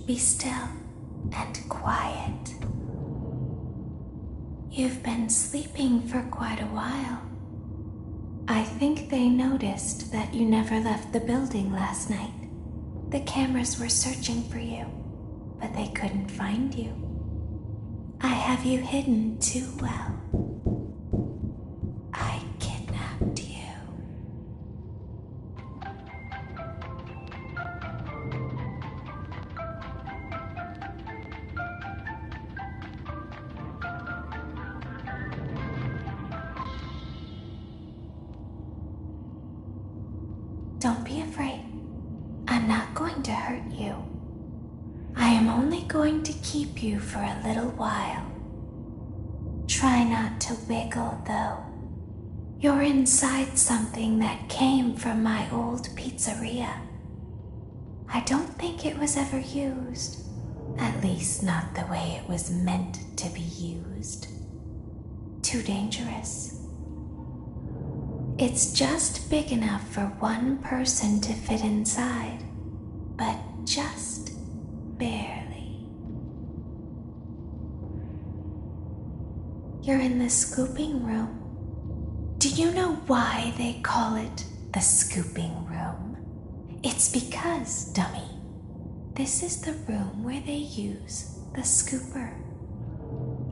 be still and quiet. You've been sleeping for quite a while. I think they noticed that you never left the building last night. The cameras were searching for you, but they couldn't find you. I have you hidden too well. I kidnapped you. Don't be afraid. I'm not going to hurt you. I am only going to keep you for a little while. Try not to wiggle, though. You're inside something that came from my old pizzeria. I don't think it was ever used. At least not the way it was meant to be used. Too dangerous. It's just big enough for one person to fit inside, but just barely. You're in the scooping room. Do you know why they call it the scooping room? It's because, dummy, this is the room where they use the scooper.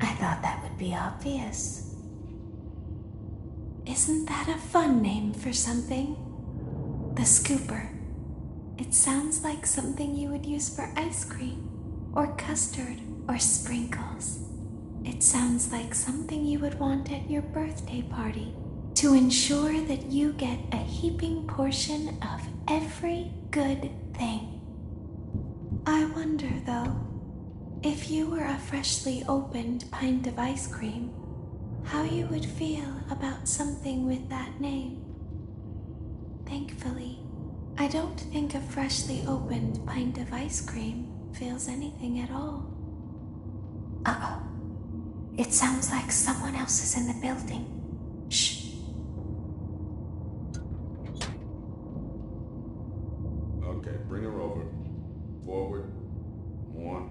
I thought that would be obvious. Isn't that a fun name for something? The scooper. It sounds like something you would use for ice cream, or custard, or sprinkles. It sounds like something you would want at your birthday party to ensure that you get a heaping portion of every good thing. I wonder, though, if you were a freshly opened pint of ice cream, how you would feel about something with that name. Thankfully, I don't think a freshly opened pint of ice cream feels anything at all. Uh-oh. It sounds like someone else is in the building. Shh. Okay, bring her over. Forward. More.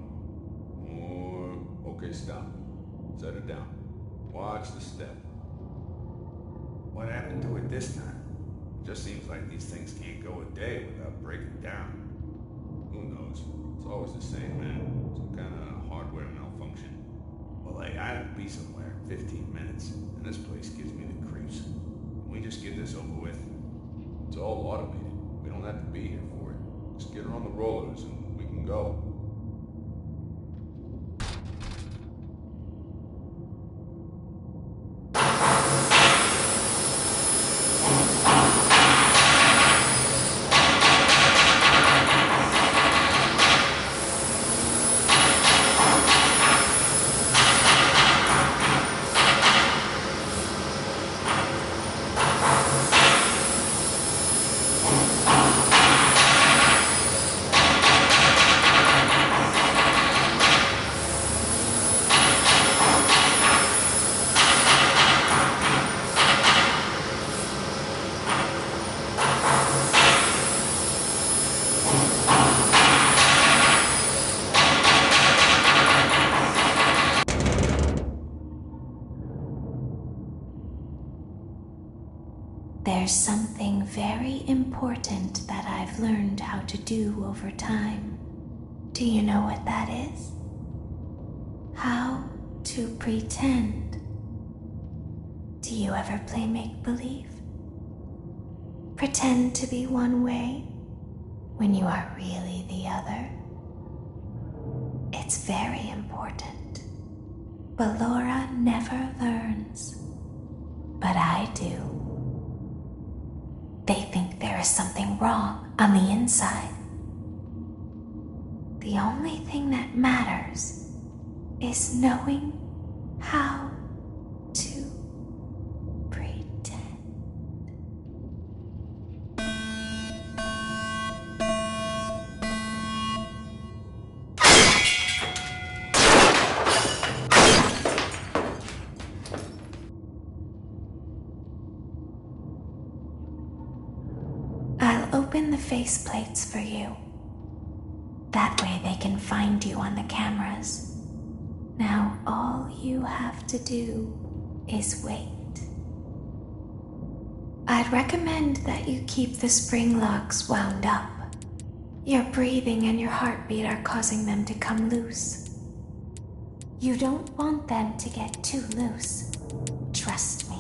Okay, stop. Set her down. Watch the step. What happened to it this time? Just seems like these things can't go a day without breaking down. Who knows? It's always the same, man. Some kind of hardware malfunction. Well, I gotta be somewhere in 15 minutes, and this place gives me the creeps. Can we just get this over with? It's all automated. We don't have to be here for it. Just get her on the rollers and we can go. There's something very important that I've learned how to do over time. Do you know what that is? How to pretend. Do you ever play make-believe? Pretend to be one way when you are really the other. It's very important. But Laura never learns. But I do. They think there is something wrong on the inside. The only thing that matters is knowing how to pretend. I'll open the faceplates for you. That way they can find you on the cameras. Now all you have to do is wait. I'd recommend that you keep the spring locks wound up. Your breathing and your heartbeat are causing them to come loose. You don't want them to get too loose. Trust me.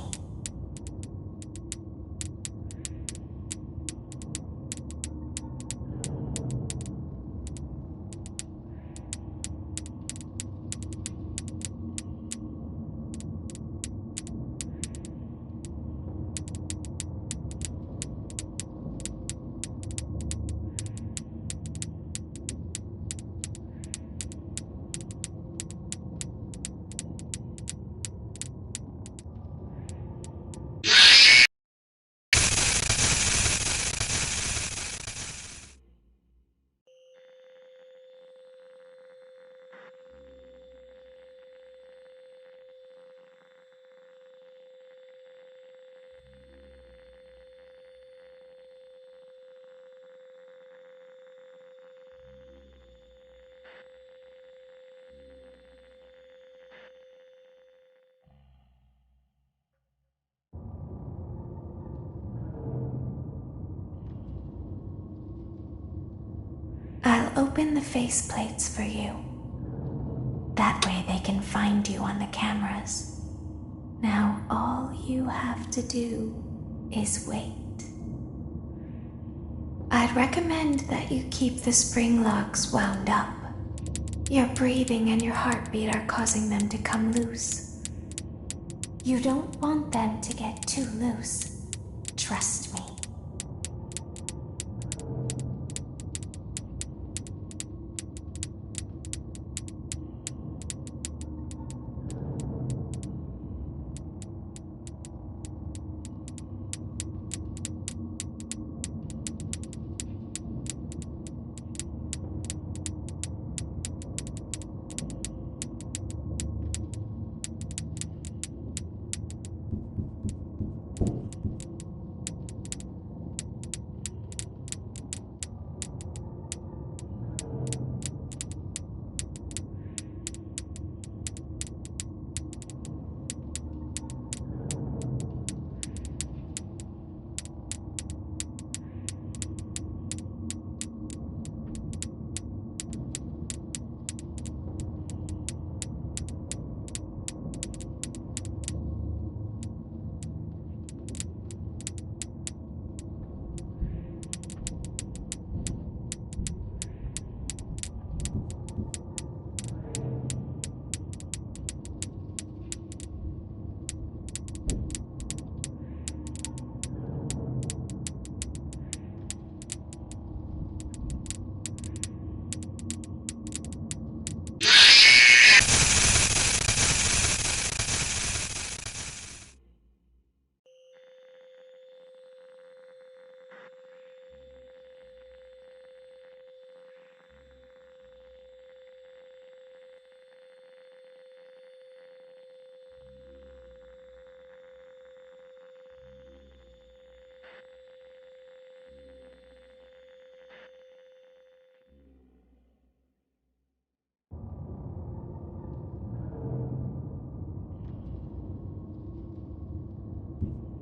I'll open the faceplates for you. That way they can find you on the cameras. Now all you have to do is wait. I'd recommend that you keep the spring locks wound up. Your breathing and your heartbeat are causing them to come loose. You don't want them to get too loose. Trust me.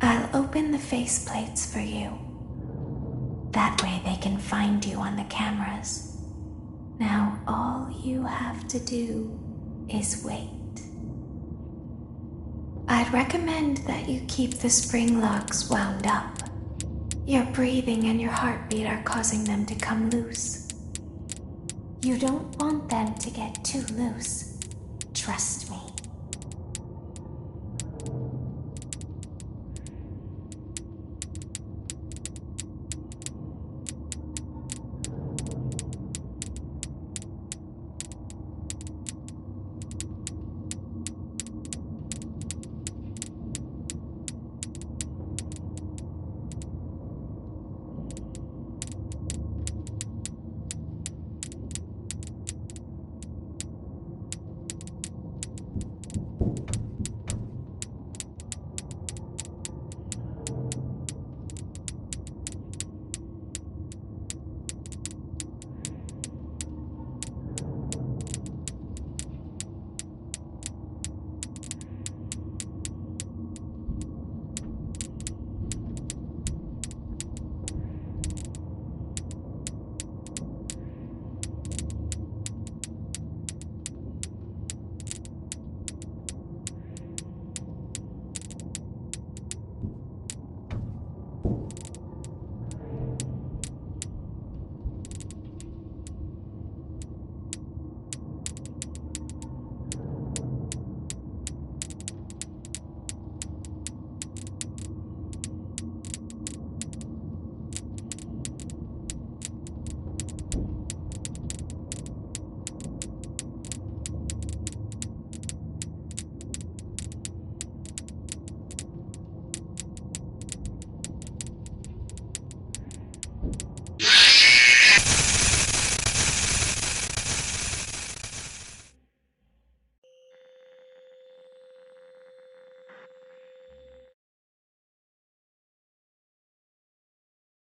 I'll open the faceplates for you. That way they can find you on the cameras. Now all you have to do is wait. I'd recommend that you keep the spring locks wound up. Your breathing and your heartbeat are causing them to come loose. You don't want them to get too loose. Trust me.